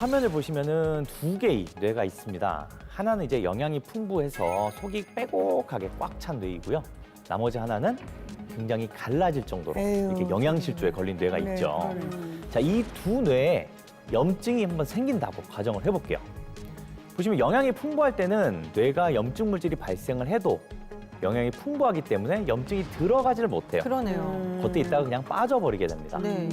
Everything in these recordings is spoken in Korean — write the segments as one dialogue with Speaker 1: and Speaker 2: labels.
Speaker 1: 화면을 보시면은 두 개의 뇌가 있습니다. 하나는 이제 영양이 풍부해서 속이 빼곡하게 꽉 찬 뇌이고요. 나머지 하나는 굉장히 갈라질 정도로 이렇게 영양실조에 걸린 뇌가 있죠. 자, 이 두 뇌에 염증이 한번 생긴다고 가정을 해볼게요. 보시면 영양이 풍부할 때는 뇌가 염증 물질이 발생을 해도 영양이 풍부하기 때문에 염증이 들어가지를 못해요.
Speaker 2: 그러네요.
Speaker 1: 겉에 있다가 그냥 빠져버리게 됩니다.
Speaker 2: 네.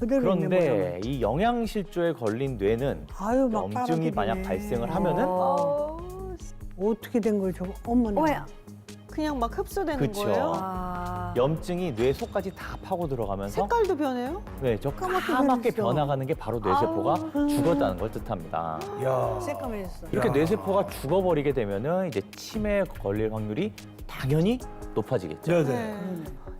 Speaker 1: 그런데 이 영양실조에 걸린 뇌는
Speaker 3: 아유, 막
Speaker 1: 염증이 만약
Speaker 3: 빨아들이네.
Speaker 1: 발생을 하면은
Speaker 3: 어떻게 된 거예요, 저거? 어머나.
Speaker 2: 뭐야? 그냥 막 흡수되는
Speaker 1: 그쵸.
Speaker 2: 거예요?
Speaker 1: 염증이 뇌 속까지 다 파고 들어가면서
Speaker 2: 색깔도 변해요?
Speaker 1: 네, 저
Speaker 3: 까맣게
Speaker 1: 까맣게
Speaker 3: 변했어.
Speaker 1: 변화가는 게 바로 뇌세포가 죽었다는 걸 뜻합니다.
Speaker 4: 야.
Speaker 3: 새까매졌어.
Speaker 1: 이렇게 뇌세포가 죽어버리게 되면은 이제 치매에 걸릴 확률이 당연히 높아지겠죠.
Speaker 4: 네네.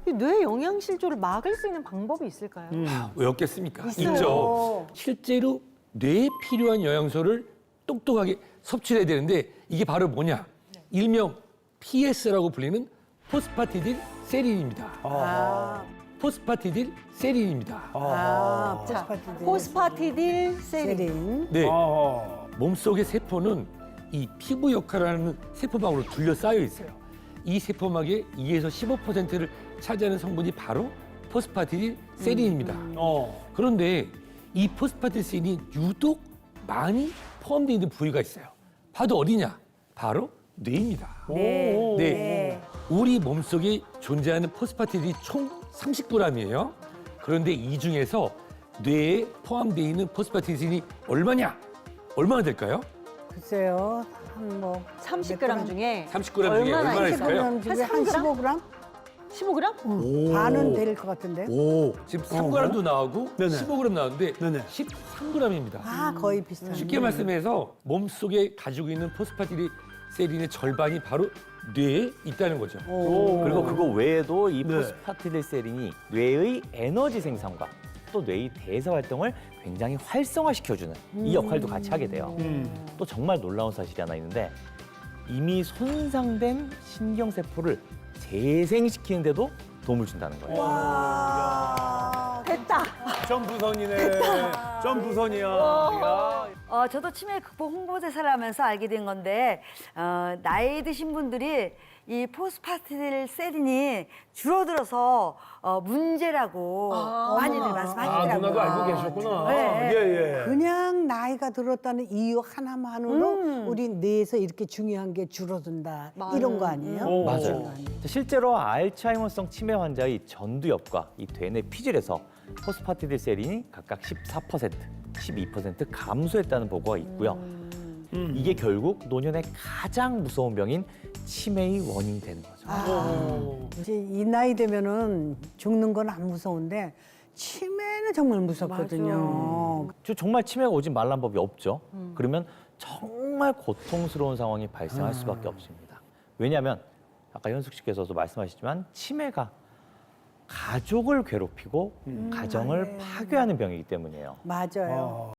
Speaker 2: 이 뇌 영양실조를 막을 수 있는 방법이 있을까요?
Speaker 4: 왜 없겠습니까?
Speaker 2: 있어요.
Speaker 4: 있죠. 실제로 뇌에 필요한 영양소를 똑똑하게 섭취를 해야 되는데 이게 바로 뭐냐? 일명 PS라고 불리는 포스파티딜 세린입니다. 포스파티딜 세린입니다.
Speaker 2: 자,
Speaker 3: 포스파티딜.
Speaker 2: 포스파티딜 세린.
Speaker 3: 세린.
Speaker 4: 네. 몸속의 세포는 이 피부 역할을 하는 세포막으로 둘러싸여 있어요. 이 세포막의 2에서 15%를 차지하는 성분이 바로 포스파티딜 세린입니다. 그런데 이 포스파티딜 세린이 유독 많이 포함되어 있는 부위가 있어요. 바로 어디냐? 바로 뇌입니다. 네. 우리 몸속에 존재하는 포스파티딜이 총 30g이에요. 그런데 이 중에서 뇌에 포함되어 있는 포스파티딜이 얼마냐? 얼마나 될까요?
Speaker 3: 글쎄요, 한
Speaker 2: 30g 중에
Speaker 4: 30g 중에
Speaker 2: 얼마나
Speaker 4: 얼마나
Speaker 2: 있을까요?
Speaker 4: 있을까요?
Speaker 3: 30g 중에 한 15g?
Speaker 2: 15g?
Speaker 3: 반은 될 것 같은데.
Speaker 4: 지금 3g도 나오고
Speaker 5: 네네.
Speaker 4: 15g 나오는데
Speaker 5: 네네.
Speaker 4: 13g입니다.
Speaker 3: 아, 거의 비슷한.
Speaker 4: 쉽게 말씀해서 몸속에 가지고 있는 포스파티딜 세린의 절반이 바로 뇌에 있다는 거죠.
Speaker 1: 그리고 그거 외에도 이
Speaker 5: 네.
Speaker 1: 포스파티딜세린이 뇌의 에너지 생산과 또 뇌의 대사 활동을 굉장히 활성화시켜주는 이 역할도 같이 하게 돼요. 또 정말 놀라운 사실이 하나 있는데 이미 손상된 신경세포를 재생시키는데도 도움을 준다는 거예요.
Speaker 2: 됐다.
Speaker 5: 점부선이네. 점부선이야. 야.
Speaker 6: 저도 치매 극복 홍보대사를 하면서 알게 된 건데 나이 드신 분들이 이 포스파티딜 세린이 줄어들어서 문제라고 많이들 말씀하시더라고요.
Speaker 5: 누나도 알고 계셨구나.
Speaker 6: 네.
Speaker 5: 예, 예.
Speaker 3: 그냥 나이가 들었다는 이유 하나만으로 우리 뇌에서 이렇게 중요한 게 줄어든다. 이런 거 아니에요?
Speaker 1: 맞아요. 실제로 알츠하이머성 치매 환자의 전두엽과 이 대뇌 피질에서 포스파티딜세린이 각각 14%, 12% 감소했다는 보고가 있고요. 이게 결국 노년의 가장 무서운 병인 치매의 원인이 되는 거죠.
Speaker 3: 이제 이 나이 되면은 죽는 건 안 무서운데 치매는 정말 무섭거든요.
Speaker 1: 저 정말 치매가 오지 말란 법이 없죠. 그러면 정말 고통스러운 상황이 발생할 수밖에 없습니다. 왜냐하면 아까 현숙 씨께서도 말씀하셨지만 치매가 가족을 괴롭히고 가정을 파괴하는 병이기 때문이에요.
Speaker 3: 맞아요.